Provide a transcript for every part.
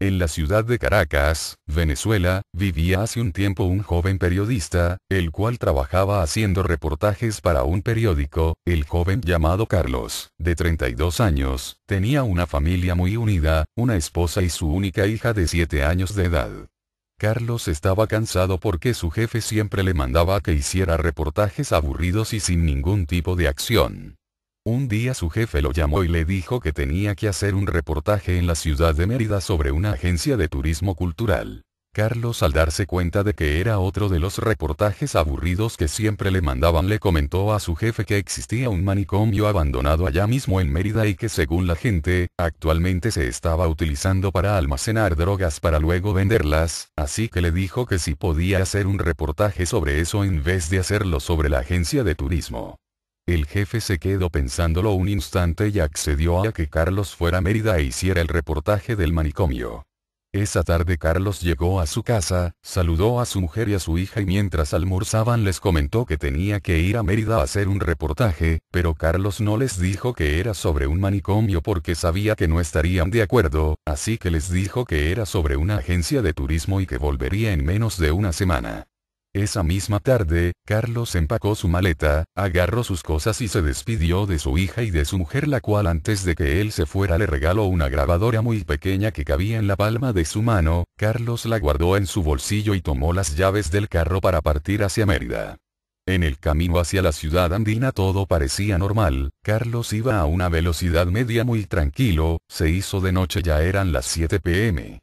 En la ciudad de Caracas, Venezuela, vivía hace un tiempo un joven periodista, el cual trabajaba haciendo reportajes para un periódico. El joven llamado Carlos, de 32 años, tenía una familia muy unida, una esposa y su única hija de 7 años de edad. Carlos estaba cansado porque su jefe siempre le mandaba que hiciera reportajes aburridos y sin ningún tipo de acción. Un día su jefe lo llamó y le dijo que tenía que hacer un reportaje en la ciudad de Mérida sobre una agencia de turismo cultural. Carlos, al darse cuenta de que era otro de los reportajes aburridos que siempre le mandaban, le comentó a su jefe que existía un manicomio abandonado allá mismo en Mérida y que según la gente, actualmente se estaba utilizando para almacenar drogas para luego venderlas, así que le dijo que si podía hacer un reportaje sobre eso en vez de hacerlo sobre la agencia de turismo. El jefe se quedó pensándolo un instante y accedió a que Carlos fuera a Mérida e hiciera el reportaje del manicomio. Esa tarde Carlos llegó a su casa, saludó a su mujer y a su hija y mientras almorzaban les comentó que tenía que ir a Mérida a hacer un reportaje, pero Carlos no les dijo que era sobre un manicomio porque sabía que no estarían de acuerdo, así que les dijo que era sobre una agencia de turismo y que volvería en menos de una semana. Esa misma tarde, Carlos empacó su maleta, agarró sus cosas y se despidió de su hija y de su mujer, la cual antes de que él se fuera le regaló una grabadora muy pequeña que cabía en la palma de su mano. Carlos la guardó en su bolsillo y tomó las llaves del carro para partir hacia Mérida. En el camino hacia la ciudad andina todo parecía normal. Carlos iba a una velocidad media muy tranquilo. Se hizo de noche, ya eran las 7 p.m.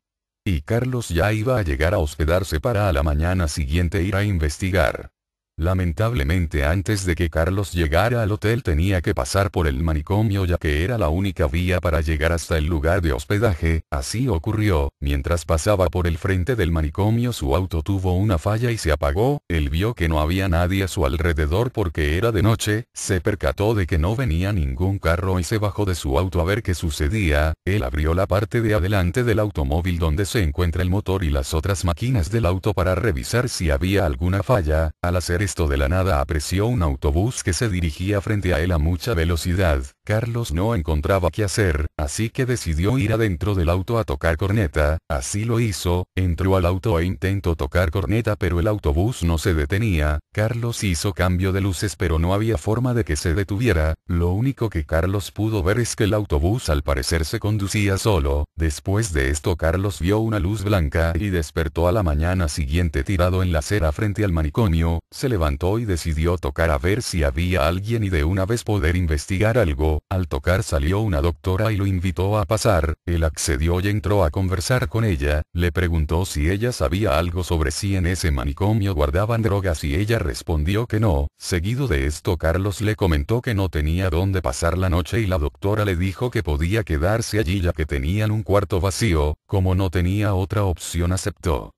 Y Carlos ya iba a llegar a hospedarse para a la mañana siguiente ir a investigar. Lamentablemente, antes de que Carlos llegara al hotel tenía que pasar por el manicomio ya que era la única vía para llegar hasta el lugar de hospedaje. Así ocurrió, mientras pasaba por el frente del manicomio su auto tuvo una falla y se apagó. Él vio que no había nadie a su alrededor porque era de noche, se percató de que no venía ningún carro y se bajó de su auto a ver qué sucedía. Él abrió la parte de adelante del automóvil donde se encuentra el motor y las otras máquinas del auto para revisar si había alguna falla. Al hacer esto, de la nada apreció un autobús que se dirigía frente a él a mucha velocidad. Carlos no encontraba qué hacer, así que decidió ir adentro del auto a tocar corneta. Así lo hizo, entró al auto e intentó tocar corneta pero el autobús no se detenía. Carlos hizo cambio de luces pero no había forma de que se detuviera. Lo único que Carlos pudo ver es que el autobús al parecer se conducía solo. Después de esto Carlos vio una luz blanca y despertó a la mañana siguiente tirado en la acera frente al manicomio. Se levantó y decidió tocar a ver si había alguien y de una vez poder investigar algo. Al tocar salió una doctora y lo invitó a pasar. Él accedió y entró a conversar con ella. Le preguntó si ella sabía algo sobre si en ese manicomio guardaban drogas y ella respondió que no. Seguido de esto Carlos le comentó que no tenía dónde pasar la noche y la doctora le dijo que podía quedarse allí ya que tenían un cuarto vacío. Como no tenía otra opción aceptó.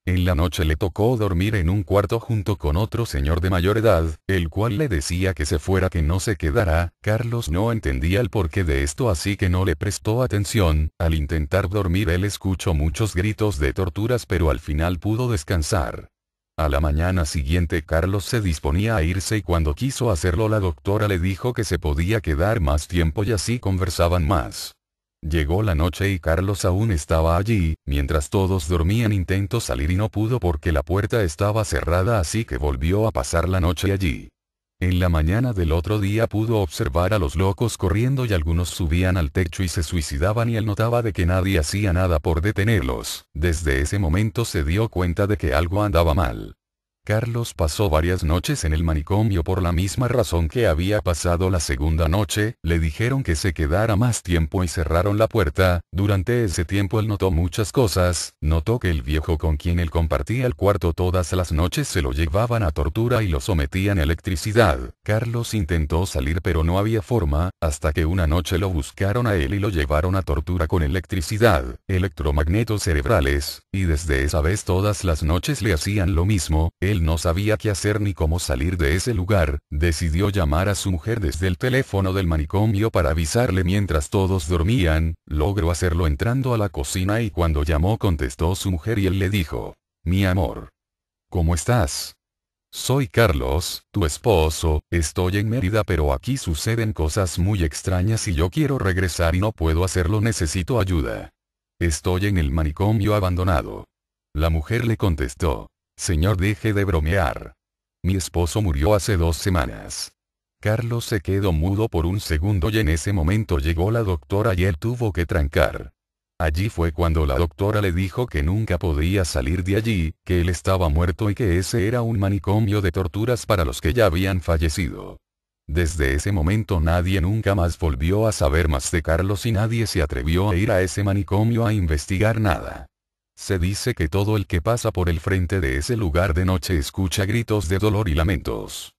En la noche le tocó dormir en un cuarto junto con otro señor de mayor edad, el cual le decía que se fuera, que no se quedara. Carlos no entendía el porqué de esto así que no le prestó atención. Al intentar dormir él escuchó muchos gritos de torturas pero al final pudo descansar. A la mañana siguiente Carlos se disponía a irse y cuando quiso hacerlo la doctora le dijo que se podía quedar más tiempo y así conversaban más. Llegó la noche y Carlos aún estaba allí. Mientras todos dormían intentó salir y no pudo porque la puerta estaba cerrada, así que volvió a pasar la noche allí. En la mañana del otro día pudo observar a los locos corriendo y algunos subían al techo y se suicidaban y él notaba de que nadie hacía nada por detenerlos. Desde ese momento se dio cuenta de que algo andaba mal. Carlos pasó varias noches en el manicomio por la misma razón que había pasado la segunda noche. Le dijeron que se quedara más tiempo y cerraron la puerta. Durante ese tiempo él notó muchas cosas. Notó que el viejo con quien él compartía el cuarto todas las noches se lo llevaban a tortura y lo sometían a electricidad. Carlos intentó salir pero no había forma, hasta que una noche lo buscaron a él y lo llevaron a tortura con electricidad, electromagnetos cerebrales, y desde esa vez todas las noches le hacían lo mismo. Él no sabía qué hacer ni cómo salir de ese lugar. Decidió llamar a su mujer desde el teléfono del manicomio para avisarle mientras todos dormían. Logró hacerlo entrando a la cocina y cuando llamó contestó su mujer y él le dijo: «Mi amor, ¿cómo estás? Soy Carlos, tu esposo. Estoy en Mérida pero aquí suceden cosas muy extrañas y yo quiero regresar y no puedo hacerlo, necesito ayuda». Estoy en el manicomio abandonado. La mujer le contestó. Señor, deje de bromear. Mi esposo murió hace 2 semanas. Carlos se quedó mudo por un segundo y en ese momento llegó la doctora y él tuvo que trancar. Allí fue cuando la doctora le dijo que nunca podía salir de allí, que él estaba muerto y que ese era un manicomio de torturas para los que ya habían fallecido. Desde ese momento nadie nunca más volvió a saber más de Carlos y nadie se atrevió a ir a ese manicomio a investigar nada. Se dice que todo el que pasa por el frente de ese lugar de noche escucha gritos de dolor y lamentos.